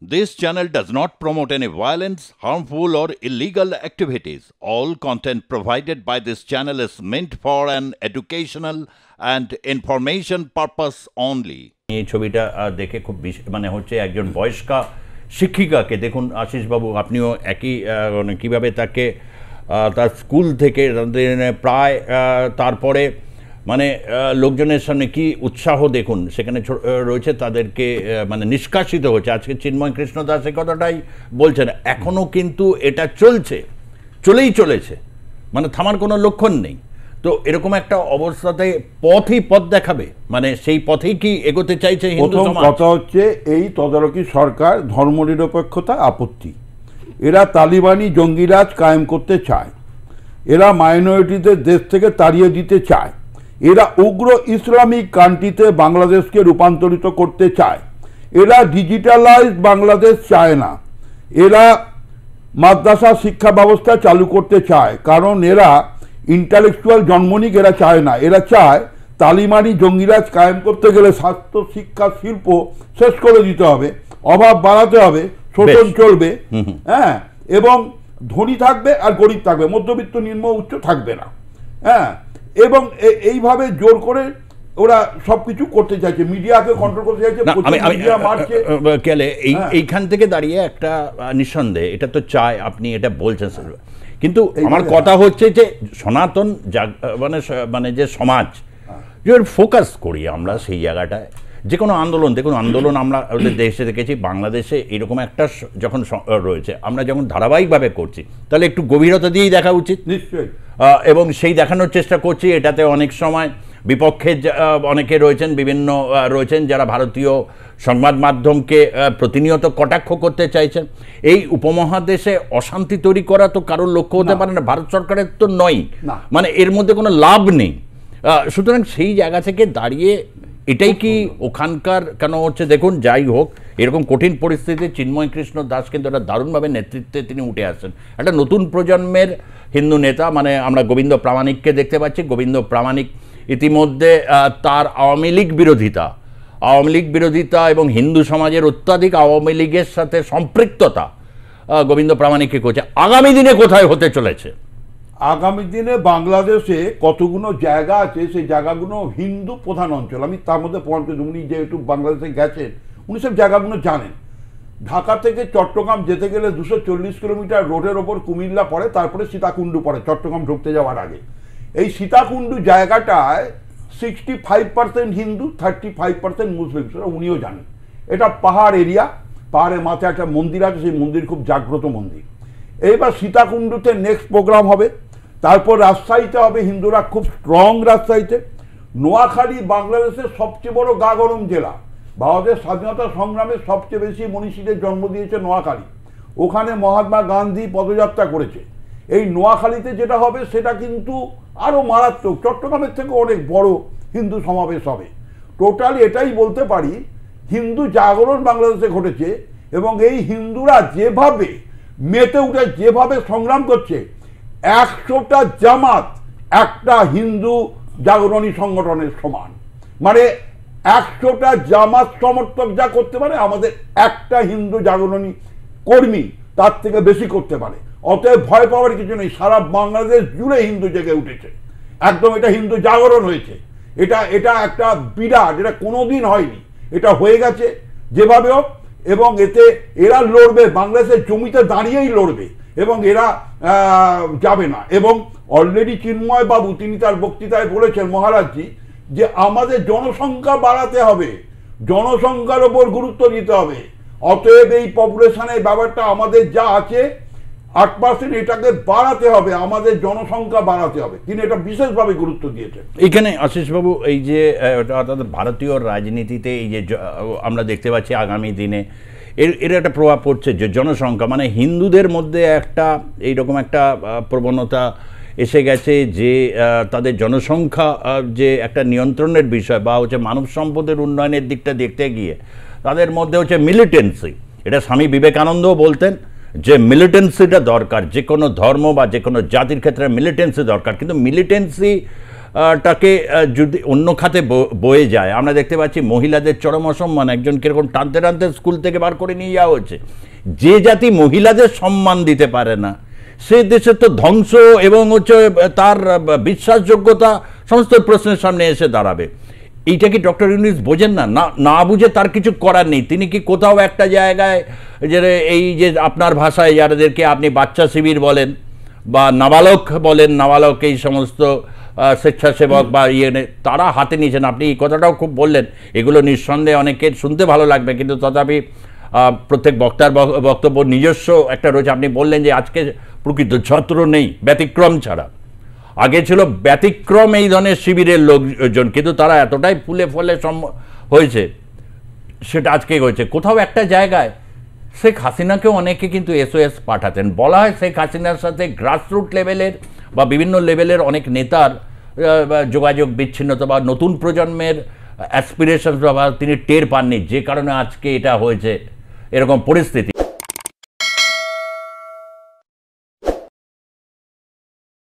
This channel does not promote any violence, harmful, or illegal activities. All content provided by this channel is meant for an educational and information purpose only. এই ছবিটা দেখে খুব মানে হচ্ছে একজন বয়স্কা শিক্ষিকাকে দেখুন আশিস বাবু, আপনিও একই মানে কীভাবে তাকে তার স্কুল থেকে প্রায় তারপরে মানে লোকজনের সামনে কি উৎসাহ দেখুন সেখানে রয়েছে, তাদেরকে মানে নিষ্কাশিত হচ্ছে। আজকে চিন্ময় কৃষ্ণ দাস এই কথাটাই বলছেন, এখনও কিন্তু এটা চলেই চলেছে, মানে থামার কোনো লক্ষণ নেই। তো এরকম একটা অবস্থাতে পথই পথ দেখাবে, মানে সেই পথেই কি এগোতে চাইছে হিন্দু সমাজ? কথা হচ্ছে এই তদারকি সরকার ধর্মনিরপেক্ষতা আপত্তি, এরা তালিবানি জঙ্গিরাজ কায়েম করতে চায়, এরা মাইনরিটিদের দেশ থেকে তাড়িয়ে দিতে চায়, এরা উগ্র ইসলামিক কান্ট্রিতে বাংলাদেশকে রূপান্তরিত করতে চায়, এরা ডিজিটালাইজ বাংলাদেশ চায় না, এরা মাদ্রাসা শিক্ষা ব্যবস্থা চালু করতে চায়, কারণ এরা ইন্টালেকচুয়াল জন্মনিক এরা চায় না। এরা চায় তালিবানি জঙ্গিরাজ কায়েম করতে গেলে স্বাস্থ্য শিক্ষা শিল্প শেষ করে দিতে হবে, অভাব বাড়াতে হবে, শোষণ চলবে, হ্যাঁ, এবং ধনী থাকবে আর গরিব থাকবে, মধ্যবিত্ত নিম্ন উচ্চ থাকবে না, হ্যাঁ। এবং এইভাবে জোর করে ওরা সবকিছু করতে চাইছে, মিডিয়াকে কন্ট্রোল করতে চাইছে। এইখান থেকে দাঁড়িয়ে একটা নিঃসন্দেহে এটা তো চায়, আপনি এটা বলছেন, কিন্তু আমার কথা হচ্ছে যে সনাতন মানে যে সমাজ ফোকাস করি আমরা সেই জায়গাটায়, যে কোনো আন্দোলন, দেখুন আন্দোলন আমরা দেশে দেখেছি, বাংলাদেশে এরকম একটা যখন রয়েছে, আমরা যখন ধারাবাহিকভাবে করছি তাহলে একটু গভীরতা দিয়েই দেখা উচিত নিশ্চয়ই, এবং সেই দেখানোর চেষ্টা করছি। এটাতে অনেক সময় বিপক্ষে অনেকে রয়েছেন, বিভিন্ন রয়েছেন যারা ভারতীয় সংবাদ মাধ্যমকে প্রতিনিয়ত কটাক্ষ করতে চাইছেন। এই উপমহাদেশে অশান্তি তৈরি করা তো কারোর লক্ষ্য হতে পারে না, ভারত সরকারের তো নয়, মানে এর মধ্যে কোনো লাভ নেই। সুতরাং সেই জায়গা থেকে দাঁড়িয়ে এটাই কি ওখানকার কেন হচ্ছে, দেখুন যাই হোক এরকম কঠিন পরিস্থিতিতে চিন্ময় কৃষ্ণ দাস কিন্তু একটা দারুণভাবে নেতৃত্বে তিনি উঠে আসছেন, একটা নতুন প্রজন্মের হিন্দু নেতা। মানে আমরা গোবিন্দ প্রামাণিককে দেখতে পাচ্ছি, গোবিন্দ প্রামাণিক ইতিমধ্যে তার আওয়ামী লীগ বিরোধিতা এবং হিন্দু সমাজের অত্যাধিক আওয়ামী লীগের সাথে সম্পৃক্ততা গোবিন্দ প্রামাণিককে করছে। আগামী দিনে কোথায় হতে চলেছে? আগামী দিনে বাংলাদেশে কতগুলো জায়গা আছে, সেই জায়গাগুলো হিন্দু প্রধান অঞ্চল। আমি তার মধ্যে উনি যেহেতু বাংলাদেশে গেছেন, উনি সব জায়গাগুলো জানেন। ঢাকা থেকে চট্টগ্রাম যেতে গেলে 240 কিলোমিটার রোডের ওপর কুমিল্লা পড়ে, তারপরে সীতাকুণ্ডু পড়ে চট্টগ্রাম ঢুকতে যাওয়ার আগে। এই সীতাকুণ্ডু জায়গাটায় 65% হিন্দু, 35% মুসলিম, সেটা উনিও জানেন। এটা পাহাড় এরিয়া, পাহাড়ের মাথায় একটা মন্দির আছে, সেই মন্দির খুব জাগ্রত মন্দির। এইবার সীতাকুণ্ডুতে নেক্সট প্রোগ্রাম হবে, তারপর রাজশাহীতে হবে, হিন্দুরা খুব স্ট্রং রাজশাহীতে। নোয়াখালী বাংলাদেশের সবচেয়ে বড় গা গরম জেলা, ভারতের স্বাধীনতা সংগ্রামে সবচেয়ে বেশি মনীষীদের জন্ম দিয়েছে নোয়াখালী, ওখানে মহাত্মা গান্ধী পদযাত্রা করেছে। এই নোয়াখালীতে যেটা হবে সেটা কিন্তু আরও মারাত্মক, চট্টগ্রামের থেকে অনেক বড় হিন্দু সমাবেশ হবে। টোটালি এটাই বলতে পারি হিন্দু জাগরণ বাংলাদেশে ঘটেছে, এবং এই হিন্দুরা যেভাবে মেতে উঠে, যেভাবে সংগ্রাম করছে, 100টা জামাত একটা হিন্দু জাগরণী সংগঠনের সমান। মানে 100টা জামাত সমর্থক যা করতে পারে, আমাদের একটা হিন্দু জাগরণী কর্মী তার থেকে বেশি করতে পারে। অতএব ভয় পাওয়ার কিছু নেই, সারা বাংলাদেশ জুড়ে হিন্দু জেগে উঠেছে, একদম এটা হিন্দু জাগরণ হয়েছে। এটা একটা বিরাট, এটা কোনোদিন হয়নি, এটা হয়ে গেছে যেভাবে হোক। এবং এতে এরা লড়বে, বাংলাদেশের জমিতে দাঁড়িয়েই লড়বে, এবং এরা যাবে না। এবং অলরেডি চিন্ময় বাবু তিনি তার বক্তৃতায় বলেছেন, মহারাজজি, যে আমাদের জনসংখ্যা বাড়াতে হবে, জনসংখ্যার ওপর গুরুত্ব দিতে হবে। অতএব এই পপুলেশনের ব্যাপারটা আমাদের যা আছে 8%, এটাকে বাড়াতে হবে, আমাদের জনসংখ্যা বাড়াতে হবে। তিনি এটা বিশেষভাবে গুরুত্ব দিয়েছেন। এখানে আশিসবাবু এই যে অর্থাৎ ভারতীয় রাজনীতিতে এই যে আমরা দেখতে পাচ্ছি আগামী দিনে এর একটা প্রভাব পড়ছে, যে জনসংখ্যা মানে হিন্দুদের মধ্যে একটা এইরকম একটা প্রবণতা এসে গেছে যে তাদের জনসংখ্যা যে একটা নিয়ন্ত্রণের বিষয়, বা হচ্ছে মানব সম্পদের উন্নয়নের দিকটা দেখতে গিয়ে তাদের মধ্যে হচ্ছে মিলিটেন্সি। এটা স্বামী বিবেকানন্দও বলতেন যে মিলিটেন্সিটা দরকার, যে কোনো ধর্ম বা যে কোনো জাতির ক্ষেত্রে মিলিটেন্সি দরকার। কিন্তু মিলিটেন্সি টাকে যদি অন্য খাতে বয়ে যায়, আমরা দেখতে পাচ্ছি মহিলাদের চরম অসম্মান, একজন কিরকম টানতে টানতে স্কুল থেকে বার করে নিয়ে যাওয়া হচ্ছে। যে জাতি মহিলাদের সম্মান দিতে পারে না, সে দেশের তো ধ্বংস এবং হচ্ছে তার বিশ্বাসযোগ্যতা সমস্ত প্রশ্নের সামনে এসে দাঁড়াবে। এইটা কি ডক্টর ইউনূস বোঝেন না? না বুঝে তার কিছু করার নেই। তিনি কি কোথাও একটা জায়গায় যে এই যে আপনার ভাষায় যাদেরকে আপনি বাচ্চা শিবির বলেন বা নাবালক বলেন, নাবালক এই সমস্ত স্বেচ্ছাসেবক বা তারা হাতে নিয়েছেন, আপনি এই কথাটাও খুব বললেন, এগুলো নিঃসন্দেহে অনেকের শুনতে ভালো লাগবে, কিন্তু তথাপি প্রত্যেক বক্তার বক্তব্য নিজস্ব একটা রয়েছে। আপনি বললেন যে আজকে প্রকৃত ছাত্র নেই ব্যতিক্রম ছাড়া, আগে ছিল ব্যতিক্রম এই ধরনের শিবিরের লোকজন, কিন্তু তারা এতটাই ফুলে ফলে হয়েছে, সেটা আজকে হয়েছে। কোথাও একটা জায়গায় শেখ হাসিনাকেও অনেকে কিন্তু SOS পাঠাতেন। বলা হয় শেখ হাসিনার সাথে গ্রাসরুট লেভেলের বা বিভিন্ন লেভেলের অনেক নেতার যোগাযোগ বিচ্ছিন্নতা বা নতুন প্রজন্মের অ্যাসপিরেশন বা তিনি টের পাননি, যে কারণে আজকে এটা হয়েছে এরকম পরিস্থিতি।